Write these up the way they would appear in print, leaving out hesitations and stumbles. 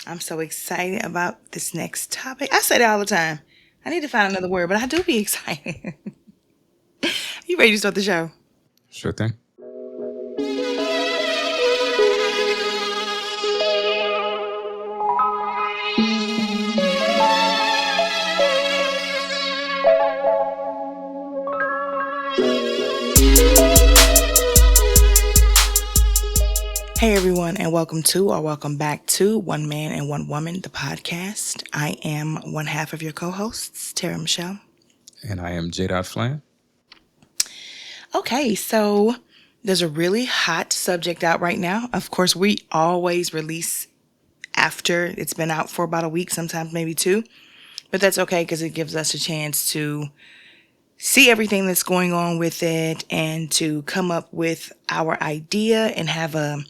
I'm so excited about this next topic. I say that all the time. I need to find another word, but I do be excited. You ready to start the show? Sure thing. Hey everyone, and welcome back to One Man and One Woman, the podcast. I am one half of your co-hosts, Tara Michelle. And I am J. Flan. Okay, so there's a really hot subject out right now. Of course, we always release after it's been out for about a week, sometimes maybe two. But that's okay because it gives us a chance to see everything that's going on with it and to come up with our idea and have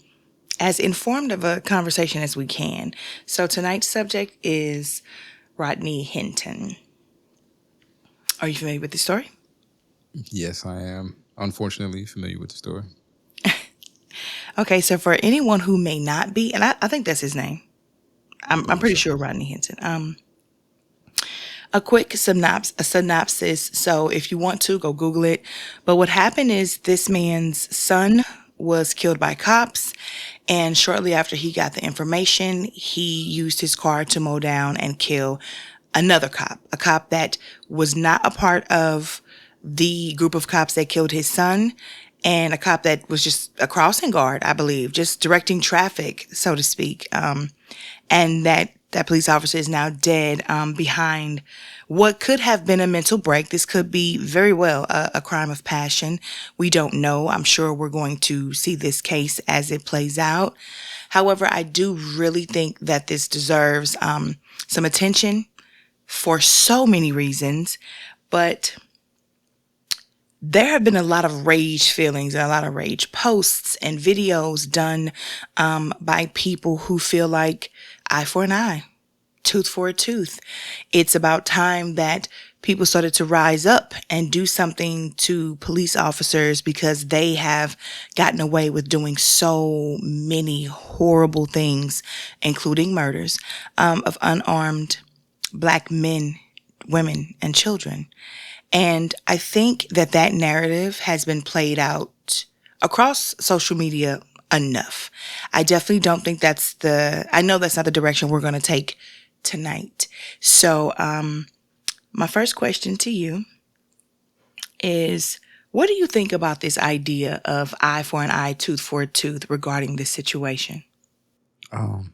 as informed of a conversation as we can. So tonight's subject is Rodney Hinton. Are you familiar with the story? Yes, I am unfortunately familiar with the story. Okay, so for anyone who may not be, and I think that's his name. I I'm believe pretty so. sure Rodney Hinton. A quick synopsis. So if you want to, go Google it. But what happened is this man's son was killed by cops. And shortly after he got the information, he used his car to mow down and kill another cop, a cop that was not a part of the group of cops that killed his son, and a cop that was just a crossing guard, I believe, just directing traffic, so to speak. And that police officer is now dead behind what could have been a mental break. This could be very well a crime of passion. We don't know. I'm sure we're going to see this case as it plays out. However, I do really think that this deserves some attention for so many reasons. But there have been a lot of rage feelings and a lot of rage posts and videos done by people who feel like eye for an eye, tooth for a tooth. It's about time that people started to rise up and do something to police officers because they have gotten away with doing so many horrible things, including murders of unarmed Black men, women, and children. And I think that narrative has been played out across social media enough. I definitely don't think I know that's not the direction we're going to take tonight. So, my first question to you is, what do you think about this idea of eye for an eye, tooth for a tooth regarding this situation? Um,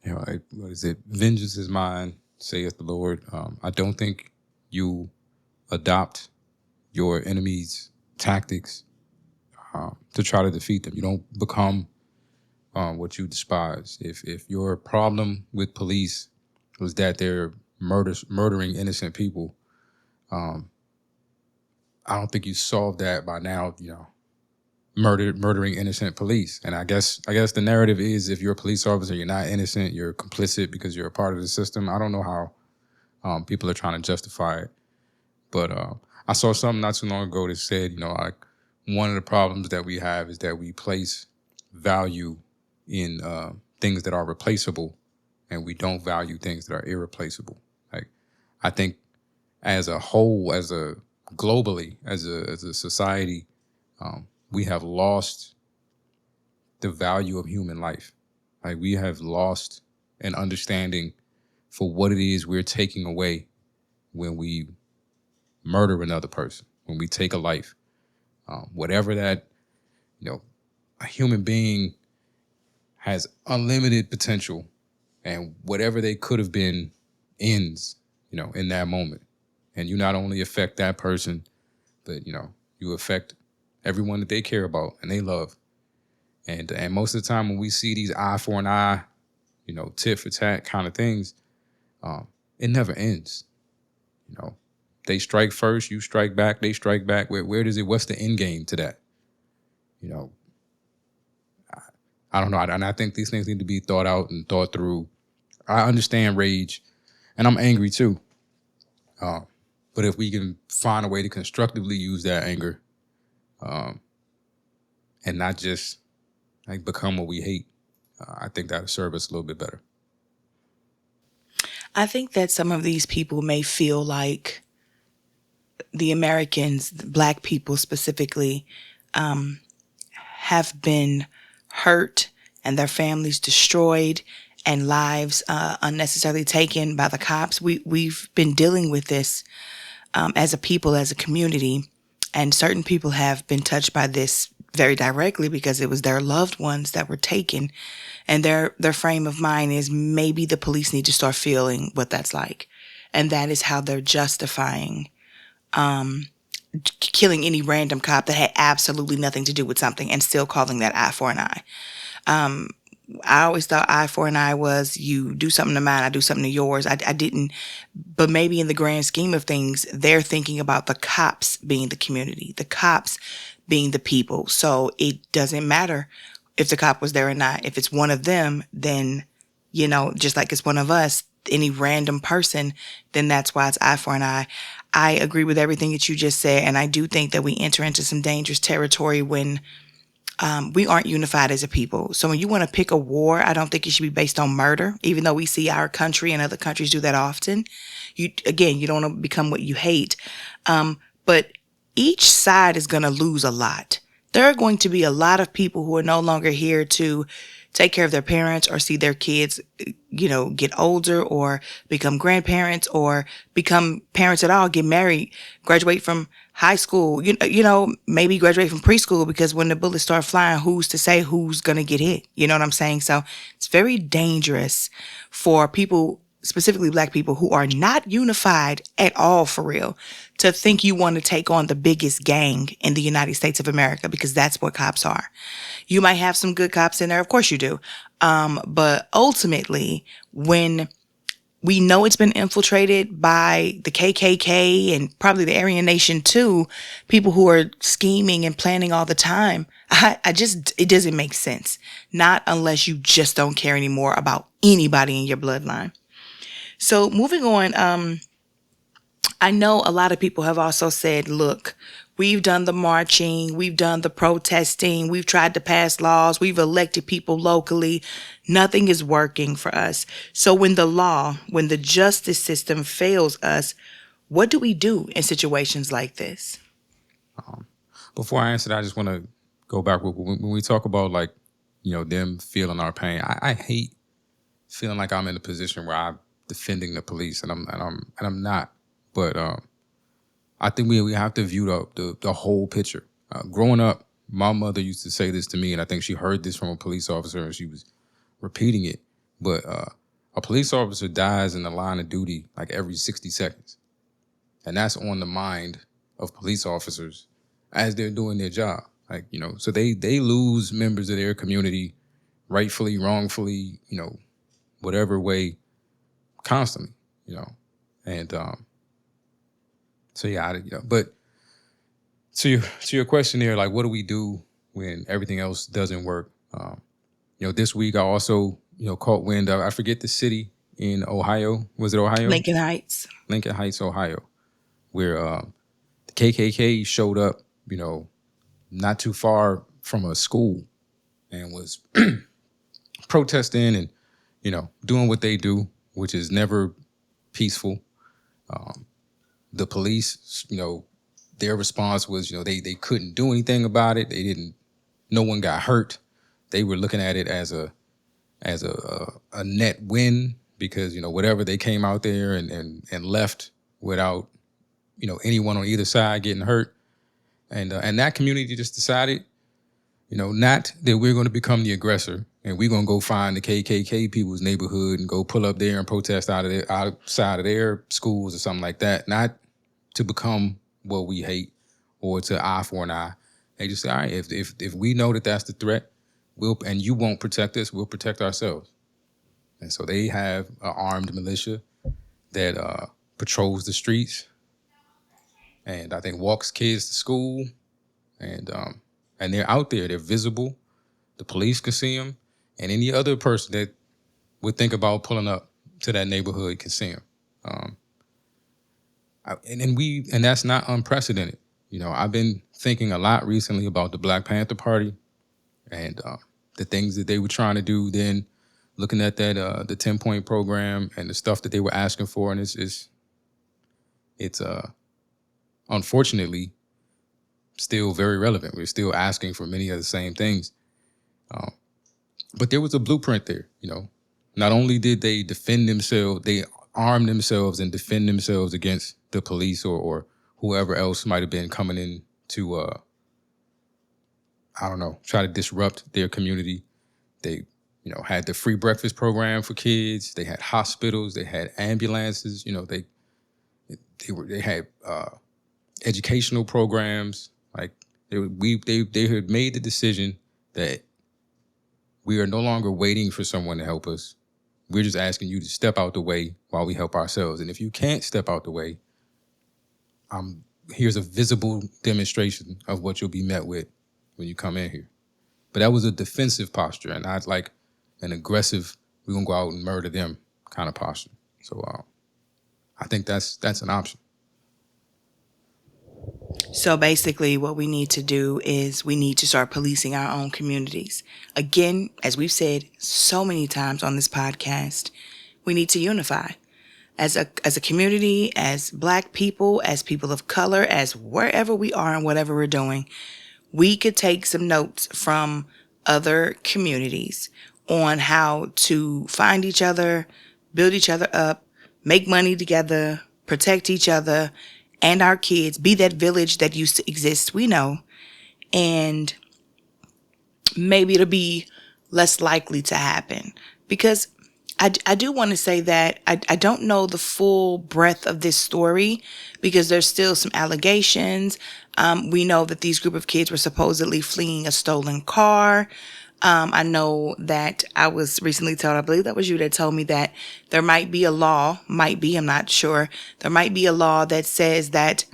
what is it? Vengeance is mine, saith the Lord. I don't think you adopt your enemy's tactics to try to defeat them. You don't become what you despise. If your problem with police was that they're murdering innocent people, I don't think you solved that by now. Murdering innocent police. And I guess the narrative is, if you're a police officer, you're not innocent, you're complicit because you're a part of the system. I don't know how people are trying to justify it, but I saw something not too long ago that said, like, one of the problems that we have is that we place value in things that are replaceable, and we don't value things that are irreplaceable. Like, I think as a whole, globally, as a society, we have lost the value of human life. Like, we have lost an understanding for what it is we're taking away when we murder another person, when we take a life. Whatever that, a human being has unlimited potential, and whatever they could have been ends, in that moment. And you not only affect that person, but, you affect everyone that they care about and they love. And most of the time when we see these eye for an eye, tit for tat kind of things, it never ends. They strike first, you strike back, they strike back. What's the end game to that? I don't know. And I think these things need to be thought out and thought through. I understand rage, and I'm angry too. But if we can find a way to constructively use that anger, and not just like become what we hate, I think that'll serve us a little bit better. I think that some of these people may feel like the Americans, black people specifically, have been hurt and their families destroyed and lives unnecessarily taken by the cops. We've been dealing with this as a people, as a community, and certain people have been touched by this very directly because it was their loved ones that were taken, and their frame of mind is maybe the police need to start feeling what that's like, and that is how they're justifying killing any random cop that had absolutely nothing to do with something and still calling that eye for an eye. I always thought eye for an eye was you do something to mine, I do something to yours. I didn't, but maybe in the grand scheme of things, they're thinking about the cops being the community, the cops being the people. So it doesn't matter if the cop was there or not. If it's one of them, then, just like it's one of us, any random person, then that's why it's eye for an eye. I agree with everything that you just said. And I do think that we enter into some dangerous territory when we aren't unified as a people. So when you want to pick a war, I don't think it should be based on murder, even though we see our country and other countries do that often. You don't want to become what you hate. But each side is going to lose a lot. There are going to be a lot of people who are no longer here to take care of their parents or see their kids, get older or become grandparents or become parents at all, get married, graduate from high school, maybe graduate from preschool, because when the bullets start flying, who's to say who's going to get hit? You know what I'm saying? So it's very dangerous for people, specifically black people who are not unified at all, for real, to think you want to take on the biggest gang in the United States of America, because that's what cops are. You might have some good cops in there. Of course you do. But ultimately, when we know it's been infiltrated by the KKK and probably the Aryan Nation too, people who are scheming and planning all the time, it doesn't make sense. Not unless you just don't care anymore about anybody in your bloodline. So moving on, I know a lot of people have also said, look, we've done the marching, we've done the protesting, we've tried to pass laws, we've elected people locally. Nothing is working for us. So when the justice system fails us, what do we do in situations like this? Before I answer that, I just want to go back when we talk about them feeling our pain. I hate feeling like I'm in a position where I'm defending the police, and I'm not. But I think we have to view the whole picture. Growing up, my mother used to say this to me, and I think she heard this from a police officer, and she was repeating it. But a police officer dies in the line of duty like every 60 seconds, and that's on the mind of police officers as they're doing their job. So they lose members of their community, rightfully, wrongfully, whatever way, constantly, and so yeah, but to your question there, like, what do we do when everything else doesn't work? This week I also, caught wind of, I forget the city in Ohio. Was it Ohio? Lincoln Heights. Lincoln Heights, Ohio, where the KKK showed up, not too far from a school and was protesting and, doing what they do, which is never peaceful. The police, their response was, they couldn't do anything about it. No one got hurt. They were looking at it as a net win because, whatever, they came out there and left without, anyone on either side getting hurt. And that community just decided, not that we're going to become the aggressor and we're going to go find the KKK people's neighborhood and go pull up there and protest outside of their schools or something like that. Not to become what we hate or to eye for an eye. They just say, all right, if we know that that's the threat, and you won't protect us, we'll protect ourselves. And so they have an armed militia that patrols the streets and I think walks kids to school, and they're out there, they're visible. The police can see them, and any other person that would think about pulling up to that neighborhood can see them. And that's not unprecedented. I've been thinking a lot recently about the Black Panther Party, and the things that they were trying to do then, looking at that the 10-point program and the stuff that they were asking for, and it's unfortunately still very relevant. We're still asking for many of the same things. But there was a blueprint there, you know. Not only did they defend themselves, they armed themselves and defend themselves against the police or whoever else might have been coming in to, I don't know, try to disrupt their community. They, you know, had the free breakfast program for kids. They had hospitals. They had ambulances. You know, they had educational programs. Like they had made the decision that we are no longer waiting for someone to help us. We're just asking you to step out the way while we help ourselves. And if you can't step out the way, here's a visible demonstration of what you'll be met with when you come in here. But that was a defensive posture and not like an aggressive, we're going to go out and murder them kind of posture. So I think that's an option. So basically, what we need to do is we need to start policing our own communities. Again, as we've said so many times on this podcast, we need to unify. As a community, as Black people, as people of color, as wherever we are and whatever we're doing, we could take some notes from other communities on how to find each other, build each other up, make money together, protect each other and our kids, be that village that used to exist, we know, and maybe it'll be less likely to happen. Because I do want to say that I don't know the full breadth of this story because there's still some allegations. We know that these group of kids were supposedly fleeing a stolen car. I know that I was recently told, I believe that was you that told me that there might be a law, I'm not sure. There might be a law that says that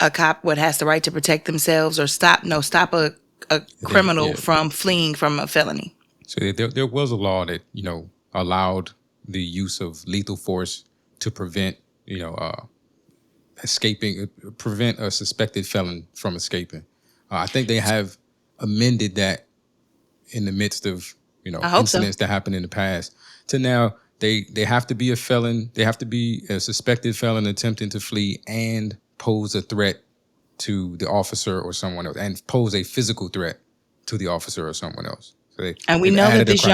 a cop has the right to protect themselves or stop a criminal from fleeing from a felony. So there was a law that, you know, allowed the use of lethal force to prevent, you know, prevent a suspected felon from escaping. I think they have amended that in the midst of, you know, incidents that happened in the past to now they have to be a felon. They have to be a suspected felon attempting to flee and pose a threat to the officer or someone else and pose a physical threat to the officer or someone else. So we know that this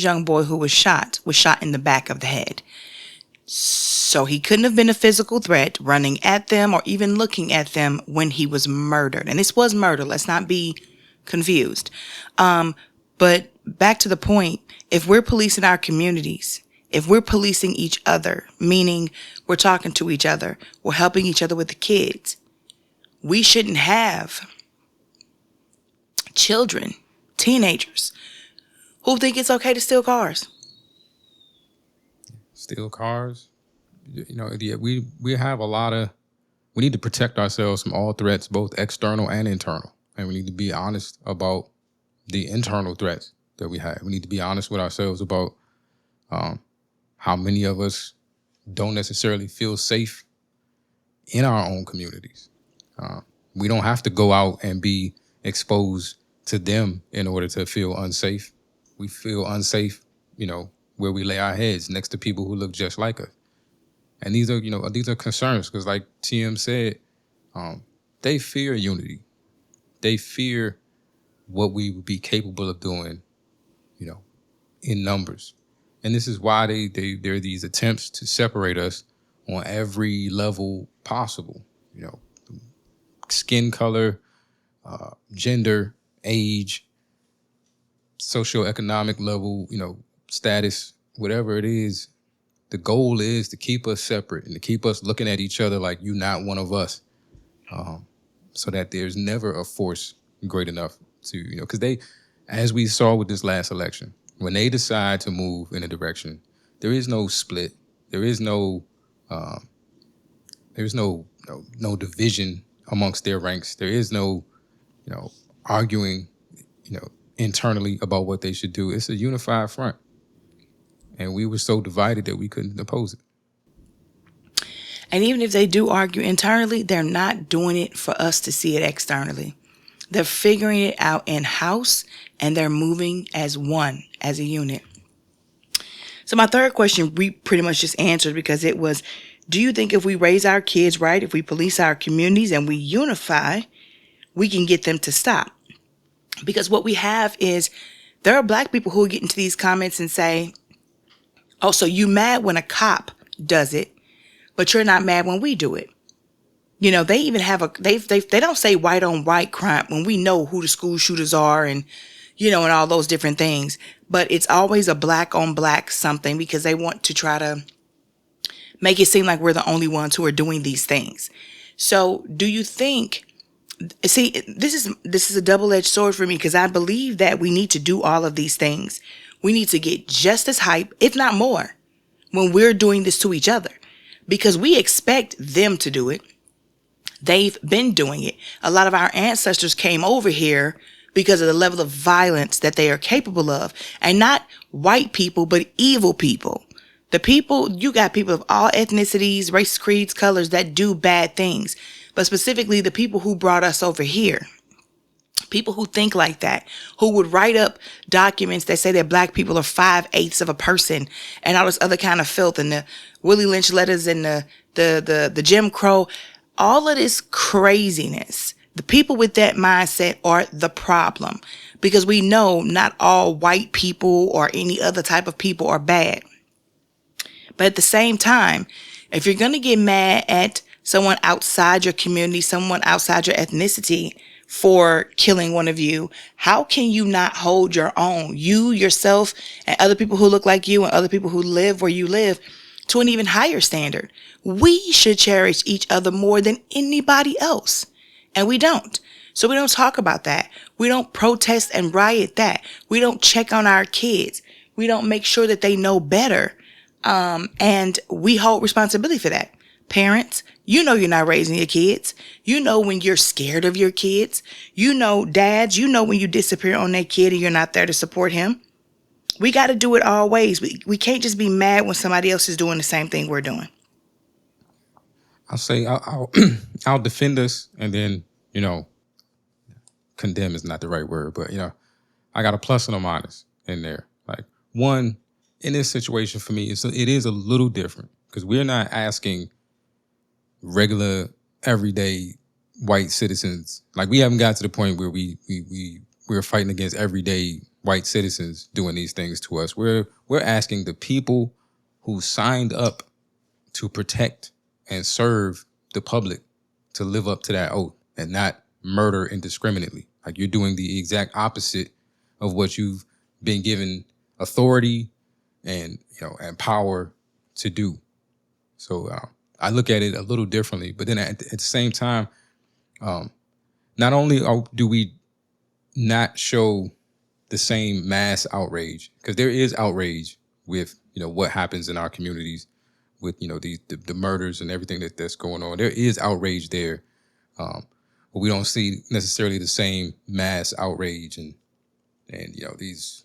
young boy who was shot in the back of the head. So he couldn't have been a physical threat running at them or even looking at them when he was murdered. And this was murder. Let's not be confused. But back to the point, if we're policing our communities, if we're policing each other, meaning we're talking to each other, we're helping each other with the kids, we shouldn't have children, teenagers, who think it's okay to steal cars. Steal cars? You know, we have a lot of, we need to protect ourselves from all threats, both external and internal. And we need to be honest about the internal threats that we have. We need to be honest with ourselves about how many of us don't necessarily feel safe in our own communities. We don't have to go out and be exposed to them in order to feel unsafe. We feel unsafe, you know, where we lay our heads next to people who look just like us. And these are concerns because, like TM said, they fear unity. They fear what we would be capable of doing, you know, in numbers. And this is why there are these attempts to separate us on every level possible, you know, skin color, gender, age, socioeconomic level, you know, status, whatever it is. The goal is to keep us separate and to keep us looking at each other like you're not one of us, so that there's never a force great enough to, you know, because they, as we saw with this last election, when they decide to move in a direction, there is no split. There is no division amongst their ranks. There is no, you know, arguing, you know, internally about what they should do. It's a unified front. And we were so divided that we couldn't oppose it. And even if they do argue internally, they're not doing it for us to see it externally. They're figuring it out in-house, and they're moving as one, as a unit. So my third question we pretty much just answered, because it was, do you think if we raise our kids right, if we police our communities and we unify, we can get them to stop? Because what we have is, there are black people who get into these comments and say, oh, so you mad when a cop does it, but you're not mad when we do it. You know, they even have they don't say white on white crime when we know who the school shooters are, and, you know, and all those different things. But it's always a black on black something, because they want to try to make it seem like we're the only ones who are doing these things. So do you think, see, this is a double-edged sword for me, because I believe that we need to do all of these things. We need to get just as hype, if not more, when we're doing this to each other, because we expect them to do it. They've been doing it. A lot of our ancestors came over here because of the level of violence that they are capable of. And not white people, but evil people. The people, you got people of all ethnicities, race, creeds, colors that do bad things. But specifically the people who brought us over here. People who think like that, who would write up documents that say that black people are 5/8 of a person, and all this other kind of filth, and the Willie Lynch letters, and the Jim Crow. All of this craziness, the people with that mindset are the problem, because we know not all white people or any other type of people are bad. But at the same time, if you're going to get mad at someone outside your community, someone outside your ethnicity for killing one of you, how can you not hold your own, you, yourself, and other people who look like you and other people who live where you live, to an even higher standard? We should cherish each other more than anybody else. And we don't. So we don't talk about that. We don't protest and riot that. We don't check on our kids. We don't make sure that they know better. And we hold responsibility for that. Parents, you know you're not raising your kids. You know when you're scared of your kids. You know, dads, you know when you disappear on that kid and you're not there to support him. We got to do it all ways. We can't just be mad when somebody else is doing the same thing we're doing. I'll say I'll I'll defend us, and then, you know, condemn is not the right word, but, you know, I got a plus and a minus in there. Like, one, in this situation for me, it is a little different, because we're not asking regular, everyday white citizens. Like, we haven't got to the point where we're fighting against everyday white citizens doing these things to us. We're asking the people who signed up to protect and serve the public to live up to that oath and not murder indiscriminately. Like, you're doing the exact opposite of what you've been given authority and, you know, and power to do. So I look at it a little differently. But then at the same time, not only do we not show the same mass outrage, because there is outrage with, you know, what happens in our communities with, you know, the murders and everything that's going on. There is outrage there, but we don't see necessarily the same mass outrage and you know, these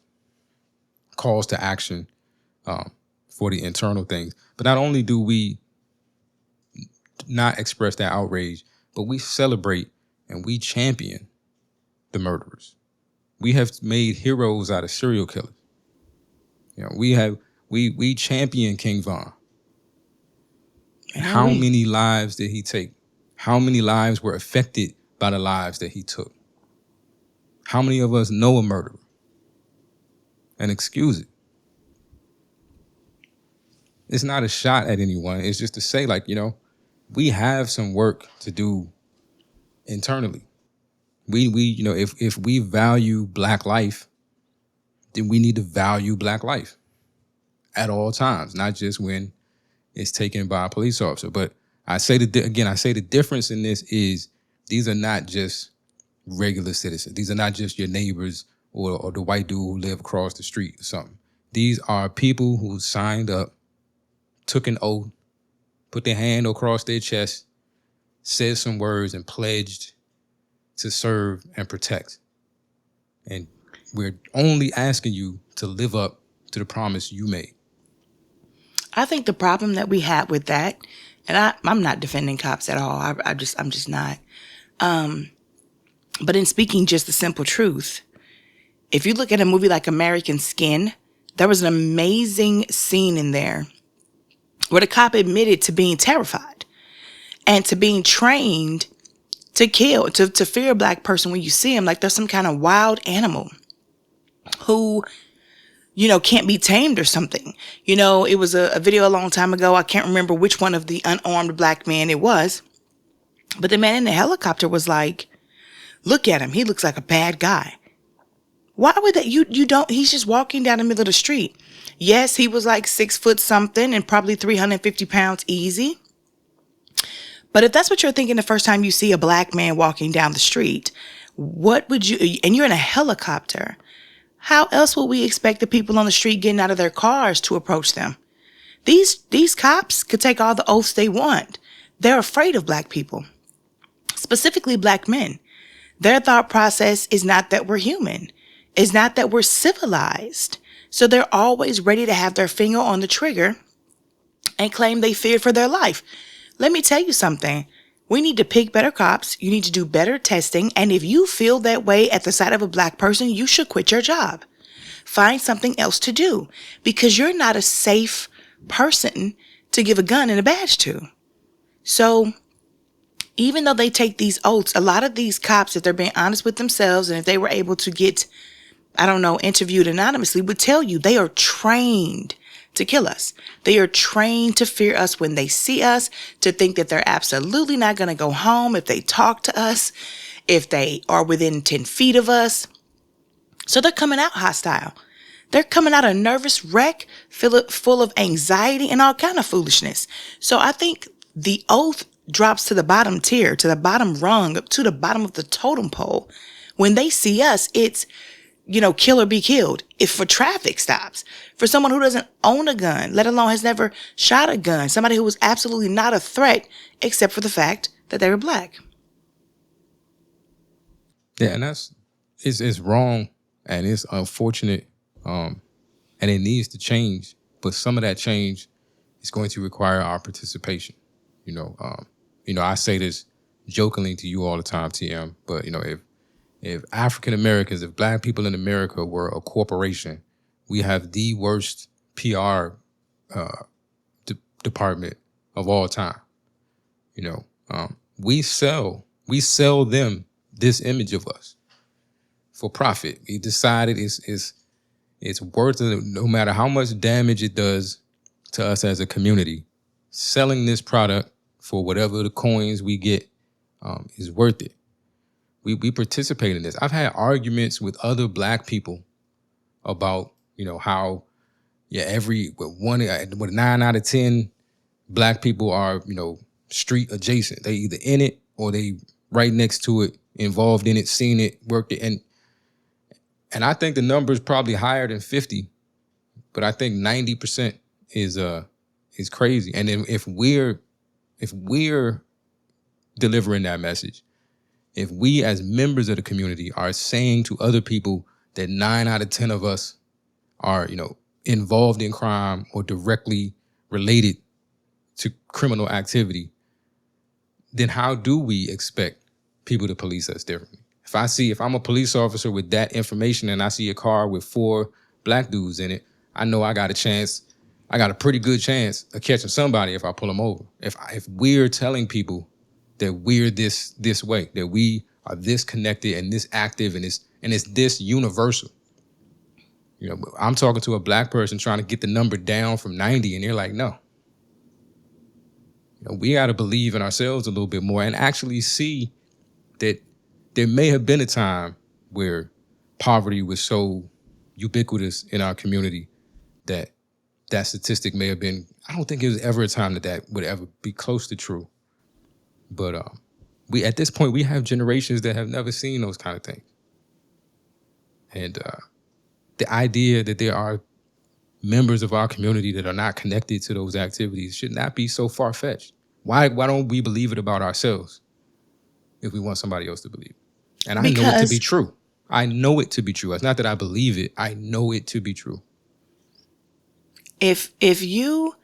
calls to action for the internal things. But not only do we not express that outrage, but we celebrate and we champion the murderers. We have made heroes out of serial killers. You know, we champion King Von. And how many lives did he take? How many lives were affected by the lives that he took? How many of us know a murderer and excuse it? It's not a shot at anyone. It's just to say, like, you know, we have some work to do internally. We you know, if we value Black life, then we need to value Black life at all times, not just when it's taken by a police officer. But I say the difference in this is, these are not just regular citizens. These are not just your neighbors or the white dude who live across the street or something. These are people who signed up, took an oath, put their hand across their chest, said some words, and pledged to serve and protect. And we're only asking you to live up to the promise you made. I think the problem that we have with that, and I'm not defending cops at all. I'm just not. But in speaking just the simple truth, if you look at a movie like American Skin, there was an amazing scene in there where the cop admitted to being terrified and to being trained to kill, to fear a black person when you see him like they're some kind of wild animal who, can't be tamed or something. It was a video a long time ago. I can't remember which one of the unarmed black men it was. But the man in the helicopter was like, look at him. He looks like a bad guy. Why would that? You don't, he's just walking down the middle of the street. Yes, he was like 6 foot something and probably 350 pounds easy. But if that's what you're thinking the first time you see a black man walking down the street, what would you, and you're in a helicopter, how else would we expect the people on the street getting out of their cars to approach them? These cops could take all the oaths they want. They're afraid of black people, specifically black men. Their thought process is not that we're human. It's not that we're civilized. So they're always ready to have their finger on the trigger and claim they feared for their life. Let me tell you something. We need to pick better cops. You need to do better testing. And if you feel that way at the sight of a black person, you should quit your job. Find something else to do because you're not a safe person to give a gun and a badge to. So even though they take these oaths, a lot of these cops, if they're being honest with themselves and if they were able to get, interviewed anonymously, would tell you they are trained to kill us. They are trained to fear us when they see us, to think that they're absolutely not going to go home if they talk to us, if they are within 10 feet of us. So they're coming out hostile. They're coming out a nervous wreck, full of anxiety and all kind of foolishness. So I think the oath drops to the bottom tier, to the bottom rung, up to the bottom of the totem pole. When they see us, it's, kill or be killed. If for traffic stops, for someone who doesn't own a gun, let alone has never shot a gun, somebody who was absolutely not a threat except for the fact that they were black. Yeah, and it's wrong and it's unfortunate, and it needs to change. But some of that change is going to require our participation. I say this jokingly to you all the time, TM. But if African Americans, if black people in America were a corporation, we have the worst PR department of all time. We sell them this image of us for profit. We decided it's worth it, no matter how much damage it does to us as a community. Selling this product for whatever the coins we get is worth it. We participate in this. I've had arguments with other black people about how with 9 out of 10 black people are street adjacent. They either in it or they right next to it, involved in it, seen it, worked it, and I think the number is probably higher than 50, but I think 90% is crazy. And then if we're delivering that message, if we as members of the community are saying to other people that 9 out of 10 of us are, involved in crime or directly related to criminal activity, then how do we expect people to police us differently? If I'm a police officer with that information and I see a car with 4 black dudes in it, I know I got a pretty good chance of catching somebody if I pull them over. If we're telling people that we're this way, that we are this connected and this active and it's this universal. I'm talking to a black person trying to get the number down from 90 and they're like, no. We got to believe in ourselves a little bit more and actually see that there may have been a time where poverty was so ubiquitous in our community that statistic may have been, I don't think it was ever a time that would ever be close to true. But at this point, we have generations that have never seen those kind of things. And the idea that there are members of our community that are not connected to those activities should not be so far-fetched. Why don't we believe it about ourselves if we want somebody else to believe it? And I know it to be true. I know it to be true. It's not that I believe it. I know it to be true. If you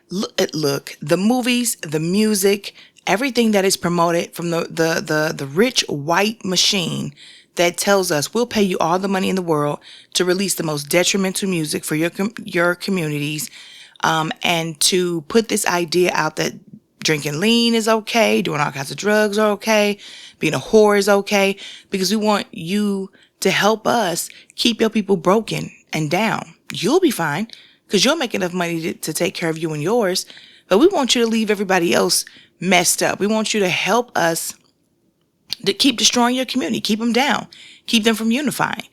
look, the movies, the music, everything that is promoted from the rich white machine that tells us we'll pay you all the money in the world to release the most detrimental music for your communities, and to put this idea out that drinking lean is okay, doing all kinds of drugs are okay, being a whore is okay, because we want you to help us keep your people broken and down. You'll be fine because you'll make enough money to take care of you and yours, but we want you to leave everybody else messed up. We want you to help us to keep destroying your community, keep them down, keep them from unifying.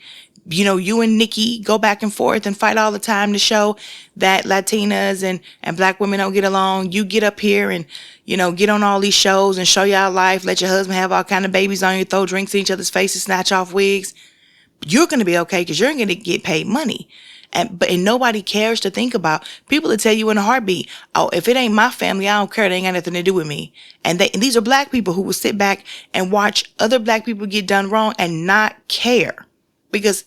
You know, you and Nikki go back and forth and fight all the time to show that Latinas and black women don't get along. You get up here and, you know, get on all these shows and show y'all life, let your husband have all kind of babies on you, throw drinks in each other's faces, snatch off wigs. You're going to be okay because you're going to get paid money. And nobody cares to think about. People will tell you in a heartbeat, oh, if it ain't my family, I don't care. It ain't got nothing to do with me. And these are black people who will sit back and watch other black people get done wrong and not care, because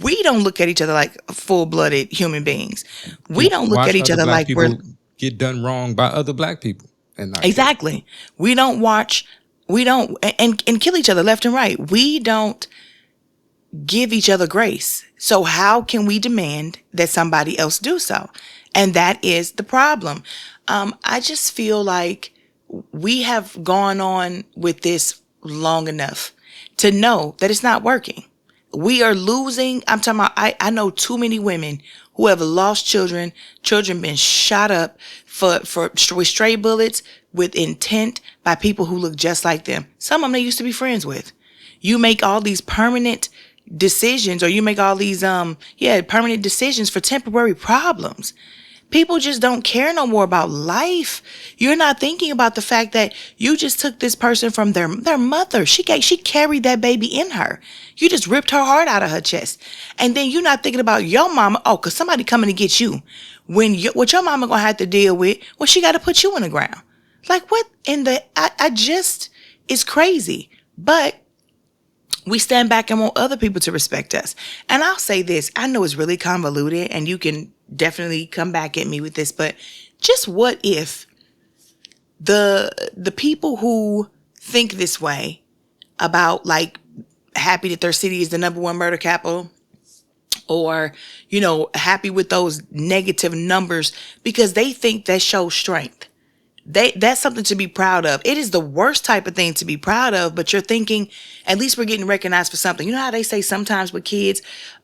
we don't look at each other like full-blooded human beings. We don't look at Watch each other other black like we're people get done wrong by other black people and not care. exactly. We don't watch. We don't and kill each other left and right. We don't give each other grace. So how can we demand that somebody else do so? And that is the problem. I just feel like we have gone on with this long enough to know that it's not working. We are losing. I'm talking about, I know too many women who have lost children been shot up with stray bullets with intent by people who look just like them. Some of them they used to be friends with. You make all these permanent decisions, or you make all these permanent decisions for temporary problems. People just don't care no more about life. You're not thinking about the fact that you just took this person from their mother. She carried that baby in her. You just ripped her heart out of her chest. And then you're not thinking about your mama. Oh, cause somebody coming to get you. What your mama gonna have to deal with, well, she got to put you in the ground. Like what in the, it's crazy. But we stand back and want other people to respect us. And I'll say this, I know it's really convoluted and you can definitely come back at me with this, but just what if the people who think this way about, like, happy that their city is the #1 murder capital, or, you know, happy with those negative numbers because they think that shows strength. That's something to be proud of. It is the worst type of thing to be proud of, but you're thinking, at least we're getting recognized for something. You know how they say sometimes with kids,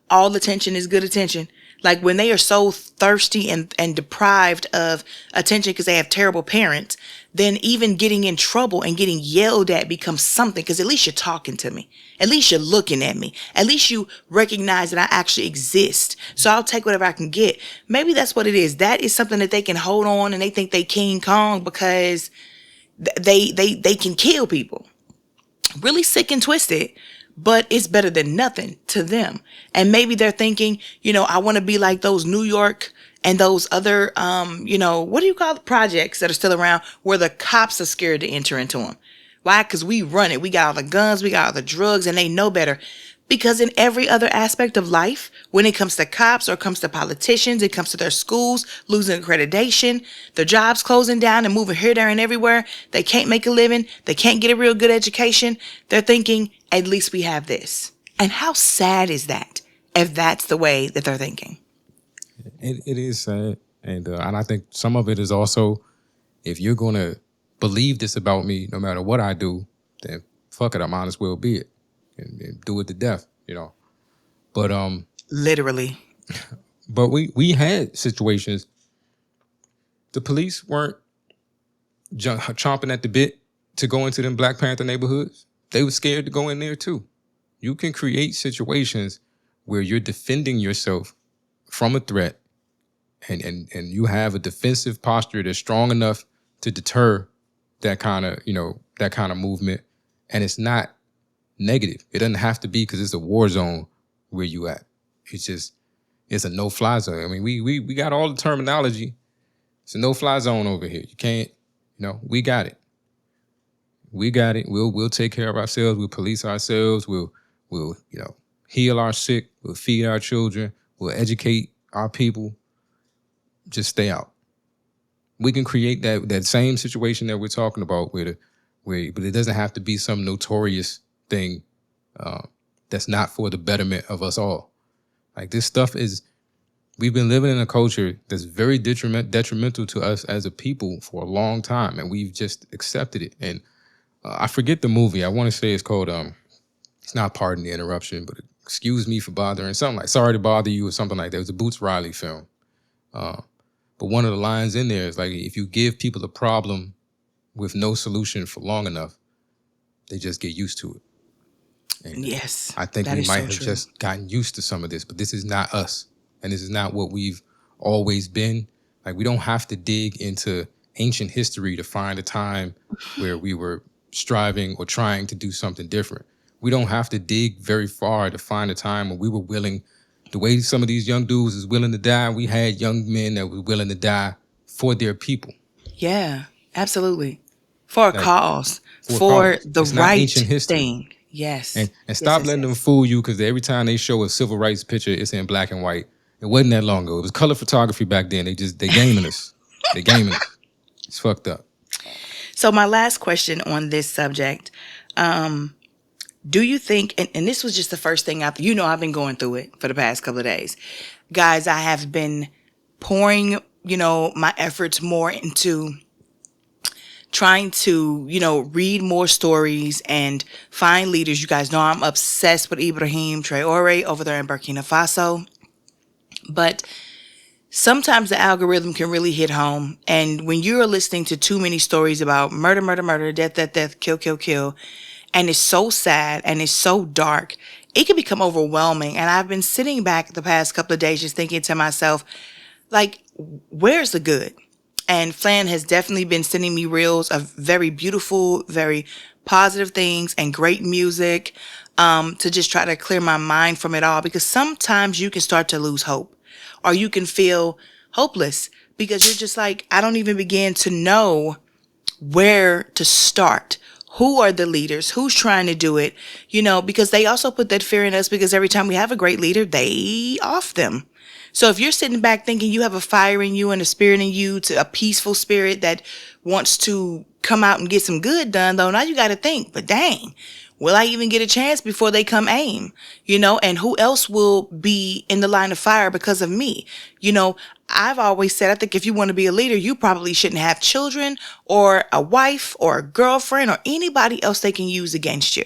all attention is good attention? Like when they are so thirsty and deprived of attention because they have terrible parents, then even getting in trouble and getting yelled at becomes something, because at least you're talking to me. At least you're looking at me. At least you recognize that I actually exist. So I'll take whatever I can get. Maybe that's what it is. That is something that they can hold on, and they think they King Kong because they can kill people. Really sick and twisted, but it's better than nothing to them. And maybe they're thinking, you know, I want to be like those New York and those other, what do you call the projects that are still around where the cops are scared to enter into them? Why? Because we run it. We got all the guns, we got all the drugs, and they know better. Because in every other aspect of life, when it comes to cops or it comes to politicians, it comes to their schools losing accreditation, their jobs closing down and moving here, there, and everywhere. They can't make a living. They can't get a real good education. They're thinking, at least we have this. And how sad is that if that's the way that they're thinking? It is sad. And I think some of it is also, if you're going to believe this about me, no matter what I do, then fuck it, I might as well be it. And do it to death, you know. But Literally. But we had situations. The police weren't chomping at the bit to go into them Black Panther neighborhoods. They were scared to go in there too. You can create situations where you're defending yourself from a threat, and you have a defensive posture that's strong enough to deter that kind of movement, and it's not negative. It doesn't have to be because it's a war zone where you at. It's a no-fly zone. I mean, we got all the terminology. It's a no-fly zone over here. You can't, we got it. We got it. We'll take care of ourselves. We'll police ourselves. We'll heal our sick. We'll feed our children. We'll educate our people. Just stay out. We can create that same situation that we're talking about, but it doesn't have to be some notorious thing that's not for the betterment of us all. Like this stuff is, we've been living in a culture that's very detrimental to us as a people for a long time, and we've just accepted it. And I forget the movie. I want to say it's called it's not Pardon the Interruption, but Excuse Me for Bothering, something like Sorry to Bother You or something like that. It was a Boots Riley film. But one of the lines in there is like, if you give people a problem with no solution for long enough, they just get used to it. And Yes, I think that we is might so have true. just gotten used to some of this, but this is not us. And this is not what we've always been. Like, we don't have to dig into ancient history to find a time where we were striving or trying to do something different. We don't have to dig very far to find a time when we were willing, the way some of these young dudes is willing to die, we had young men that were willing to die for their people. Yeah, absolutely. For a Like, cause, for a for cause. the It's not right ancient history. thing. Yes. And Yes, stop yes, letting them yes. fool you, because every time they show a civil rights picture, it's in black and white. It wasn't that long ago. It was color photography back then. They gaming us. They gaming us. It's fucked up. So my last question on this subject, do you think, and this was just the first thing I've been going through it for the past couple of days. Guys, I have been pouring, my efforts more into trying to, read more stories and find leaders. You guys know I'm obsessed with Ibrahim Traore over there in Burkina Faso. But sometimes the algorithm can really hit home. And when you're listening to too many stories about murder, murder, murder, death, death, death, kill, kill, kill, and it's so sad and it's so dark, it can become overwhelming. And I've been sitting back the past couple of days just thinking to myself, like, where's the good? And Flan has definitely been sending me reels of very beautiful, very positive things and great music, to just try to clear my mind from it all. Because sometimes you can start to lose hope, or you can feel hopeless because you're just like, I don't even begin to know where to start. Who are the leaders? Who's trying to do it? Because they also put that fear in us, because every time we have a great leader, they off them. So if you're sitting back thinking you have a fire in you and a spirit in you, to a peaceful spirit that wants to come out and get some good done, though, now you got to think, but dang, will I even get a chance before they come aim? And who else will be in the line of fire because of me? I've always said, I think if you want to be a leader, you probably shouldn't have children or a wife or a girlfriend or anybody else they can use against you.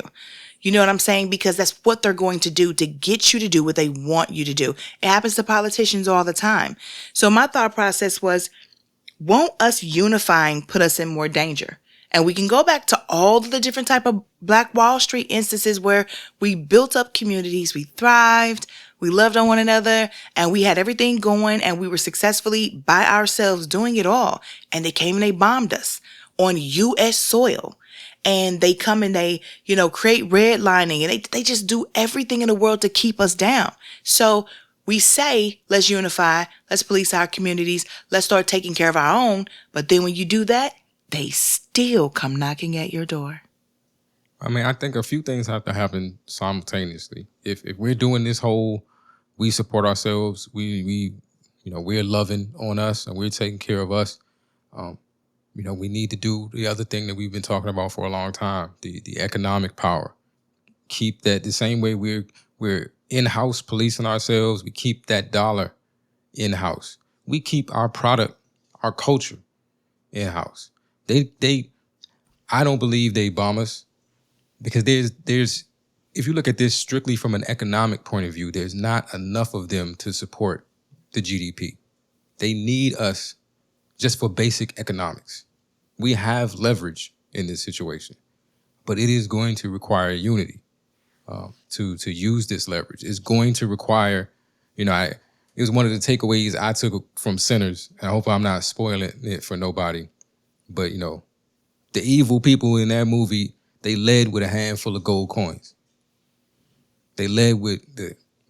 You know what I'm saying? Because that's what they're going to do to get you to do what they want you to do. It happens to politicians all the time. So my thought process was, won't us unifying put us in more danger? And we can go back to all the different type of Black Wall Street instances where we built up communities, we thrived, we loved on one another, and we had everything going, and we were successfully by ourselves doing it all. And they came and they bombed us on U.S. soil. And they come and they, create redlining, and they just do everything in the world to keep us down. So we say, let's unify, let's police our communities, let's start taking care of our own. But then when you do that, they still come knocking at your door. I mean, I think a few things have to happen simultaneously. If we're doing this whole, we support ourselves, we're loving on us and we're taking care of us. We need to do the other thing that we've been talking about for a long time, the economic power. Keep that the same way we're in-house policing ourselves. We keep that dollar in-house. We keep our product, our culture in-house. I don't believe they bomb us, because there's if you look at this strictly from an economic point of view, there's not enough of them to support the GDP. They need us just for basic economics. We have leverage in this situation, but it is going to require unity to use this leverage. It's going to require, it was one of the takeaways I took from Sinners, and I hope I'm not spoiling it for nobody, but the evil people in that movie, they led with a handful of gold coins. They led with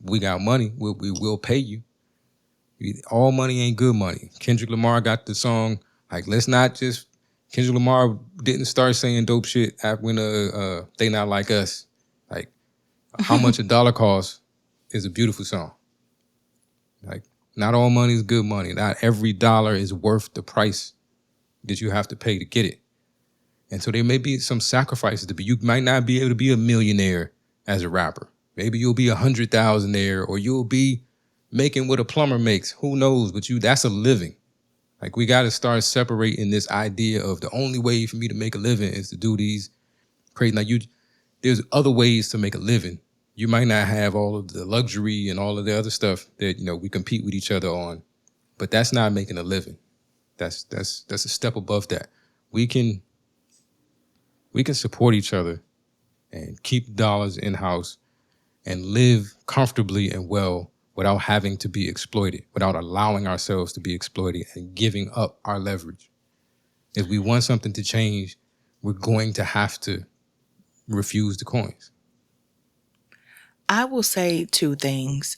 we got money, we will pay you. All money ain't good money. Kendrick Lamar got the song, like, let's not just, Kendrick Lamar didn't start saying dope shit when They Not Like Us. Like, how much a dollar costs is a beautiful song. Like, not all money is good money. Not every dollar is worth the price that you have to pay to get it. And so there may be some sacrifices to be. You might not be able to be a millionaire as a rapper. Maybe you'll be 100,000 there, or you'll be making what a plumber makes. Who knows? But that's a living. Like, we got to start separating this idea of the only way for me to make a living is to do these crazy. Like, there's other ways to make a living. You might not have all of the luxury and all of the other stuff that, we compete with each other on, but that's not making a living. That's a step above that. We can support each other and keep dollars in-house and live comfortably and well without having to be exploited, without allowing ourselves to be exploited and giving up our leverage. If we want something to change, we're going to have to refuse the coins. I will say two things,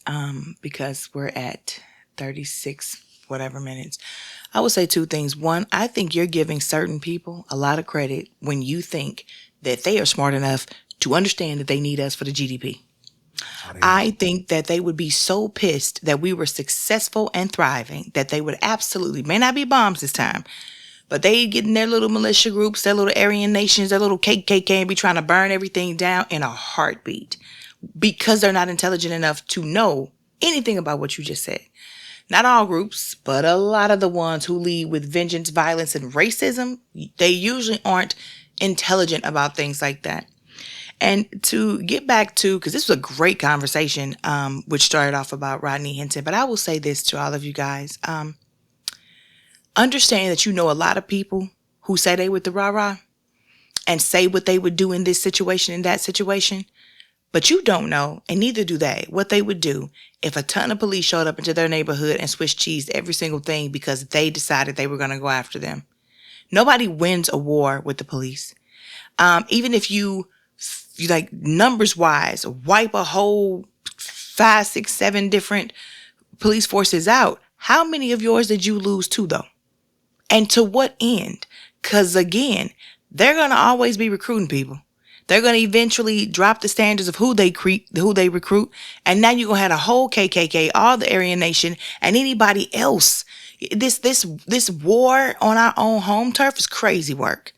because we're at 36 whatever minutes. I will say two things. One, I think you're giving certain people a lot of credit when you think that they are smart enough to understand that they need us for the GDP. I think that they would be so pissed that we were successful and thriving that they would absolutely, may not be bombs this time, but they get in their little militia groups, their little Aryan nations, their little KKK, and be trying to burn everything down in a heartbeat because they're not intelligent enough to know anything about what you just said. Not all groups, but a lot of the ones who lead with vengeance, violence, and racism, they usually aren't intelligent about things like that. And to get back to, because this was a great conversation, which started off about Rodney Hinton, but I will say this to all of you guys. Understand that you know a lot of people who say they with the rah-rah and say what they would do in this situation, in that situation, but you don't know, and neither do they, what they would do if a ton of police showed up into their neighborhood and Swiss cheesed every single thing because they decided they were going to go after them. Nobody wins a war with the police. Even if you like numbers wise, wipe a whole 5, 6, 7 different police forces out. How many of yours did you lose to though? And to what end? Because again, they're going to always be recruiting people. They're going to eventually drop the standards of who they recruit. And now you're going to have a whole KKK, all the Aryan Nation, and anybody else. This war on our own home turf is crazy work.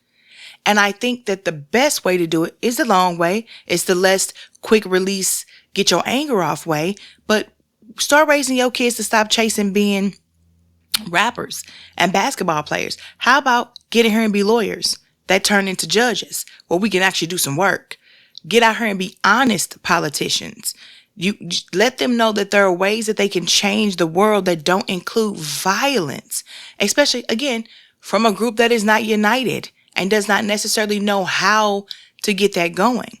And I think that the best way to do it is the long way. It's the less quick release, get your anger off way. But start raising your kids to stop chasing being rappers and basketball players. How about getting here and be lawyers that turn into judges where we can actually do some work? Get out here and be honest politicians. You let them know that there are ways that they can change the world that don't include violence, especially, again, from a group that is not united and does not necessarily know how to get that going.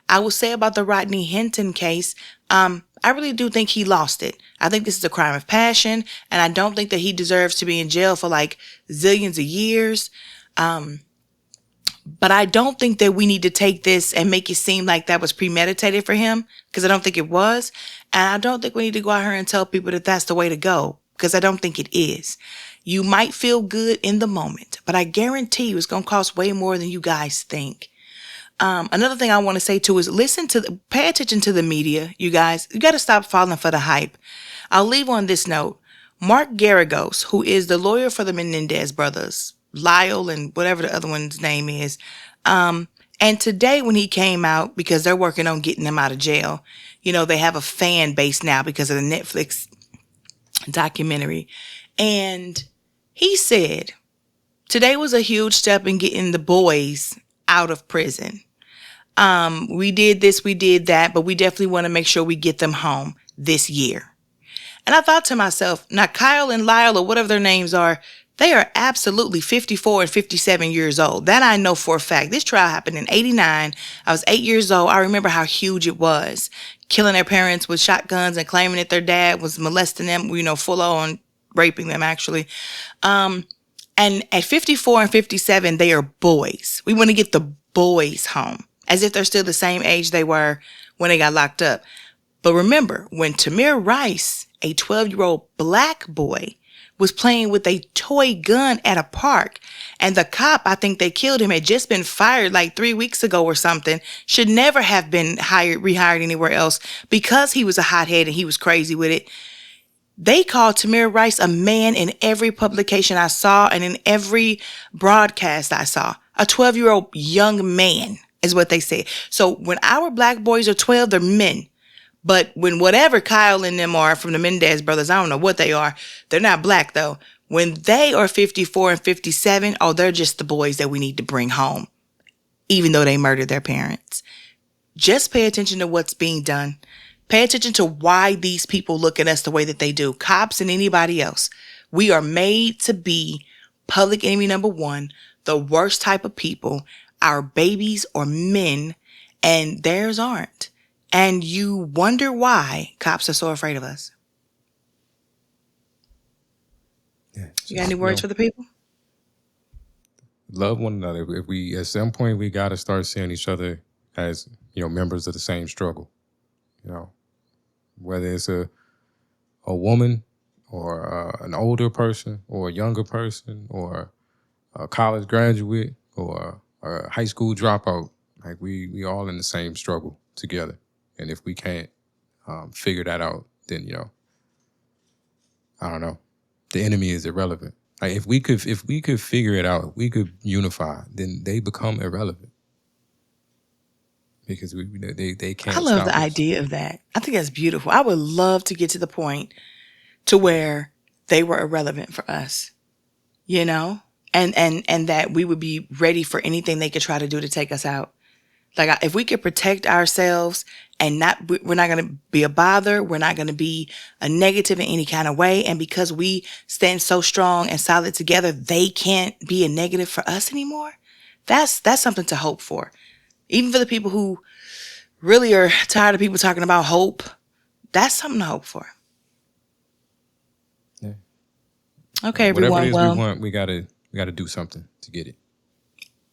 I will say about the Rodney Hinton case, I really do think he lost it. I think this is a crime of passion, and I don't think that he deserves to be in jail for like zillions of years. But I don't think that we need to take this and make it seem like that was premeditated for him, because I don't think it was. And I don't think we need to go out here and tell people that that's the way to go, because I don't think it is. You might feel good in the moment, but I guarantee you it's going to cost way more than you guys think. Another thing I want to say too is pay attention to the media, you guys. You got to stop falling for the hype. I'll leave on this note. Mark Garagos, who is the lawyer for the Menendez brothers, Lyle and whatever the other one's name is. And today when he came out, because they're working on getting him out of jail, they have a fan base now because of the Netflix documentary. And he said, today was a huge step in getting the boys out of prison. We did this, we did that, but we definitely want to make sure we get them home this year. And I thought to myself, now Kyle and Lyle or whatever their names are, they are absolutely 54 and 57 years old. That I know for a fact. This trial happened in 89. I was 8 years old. I remember how huge it was. Killing their parents with shotguns and claiming that their dad was molesting them, full on raping them actually. And at 54 and 57, they are boys. We want to get the boys home as if they're still the same age they were when they got locked up. But remember, when Tamir Rice, a 12-year-old black boy, was playing with a toy gun at a park, and the cop, I think they killed him, had just been fired like 3 weeks ago or something, should never have been rehired anywhere else because he was a hothead and he was crazy with it. They called Tamir Rice a man in every publication I saw and in every broadcast I saw. A 12-year-old young man is what they said. So when our black boys are 12, they're men. But when whatever Kyle and them are from the Mendez brothers, I don't know what they are. They're not black though. When they are 54 and 57, oh, they're just the boys that we need to bring home, even though they murdered their parents. Just pay attention to what's being done. Pay attention to why these people look at us the way that they do. Cops and anybody else. We are made to be public enemy number one, the worst type of people. Our babies are men and theirs aren't. And you wonder why cops are so afraid of us. Yeah, You got any words for the people? Love one another. If we, at some point, we got to start seeing each other as, members of the same struggle. Whether it's a woman or an older person or a younger person or a college graduate or a high school dropout, like we all in the same struggle together. And if we can't figure that out, then I don't know. The enemy is irrelevant. Like if we could figure it out, we could unify, then they become irrelevant because they can't. I love stop the us. idea of that. I think that's beautiful. I would love to get to the point to where they were irrelevant for us, and that we would be ready for anything they could try to do to take us out. Like if we could protect ourselves and we're not going to be a bother. We're not going to be a negative in any kind of way. And because we stand so strong and solid together, they can't be a negative for us anymore. That's something to hope for. Even for the people who really are tired of people talking about hope, that's something to hope for. Yeah. Okay, everyone. Whatever it is we want, we gotta do something to get it.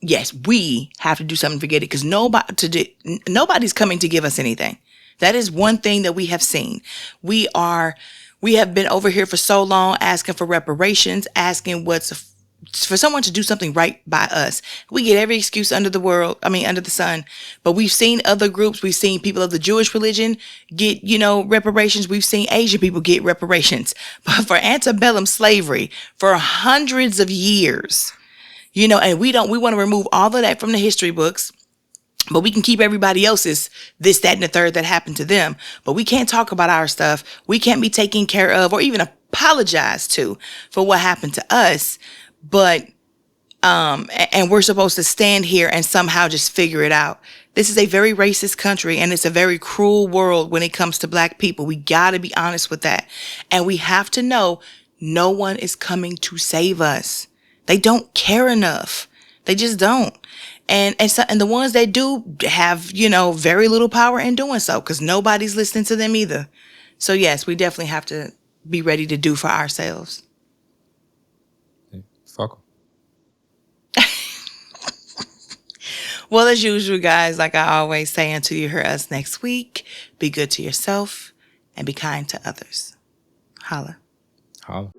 Yes, we have to do something to get it because nobody's coming to give us anything. That is one thing that we have seen. We have been over here for so long asking for reparations, asking for someone to do something right by us. We get every excuse under the sun. But we've seen other groups. We've seen people of the Jewish religion get, reparations. We've seen Asian people get reparations. But for antebellum slavery, for hundreds of years, and we want to remove all of that from the history books, but we can keep everybody else's this, that, and the third that happened to them. But we can't talk about our stuff. We can't be taken care of or even apologize to for what happened to us. But, and we're supposed to stand here and somehow just figure it out. This is a very racist country and it's a very cruel world when it comes to black people. We got to be honest with that. And we have to know no one is coming to save us. They don't care enough. They just don't. And the ones that do have, very little power in doing so because nobody's listening to them either. So yes, we definitely have to be ready to do for ourselves. Hey, fuck 'em. Well, as usual, guys, like I always say, until you hear us next week, be good to yourself and be kind to others. Holla. Holla.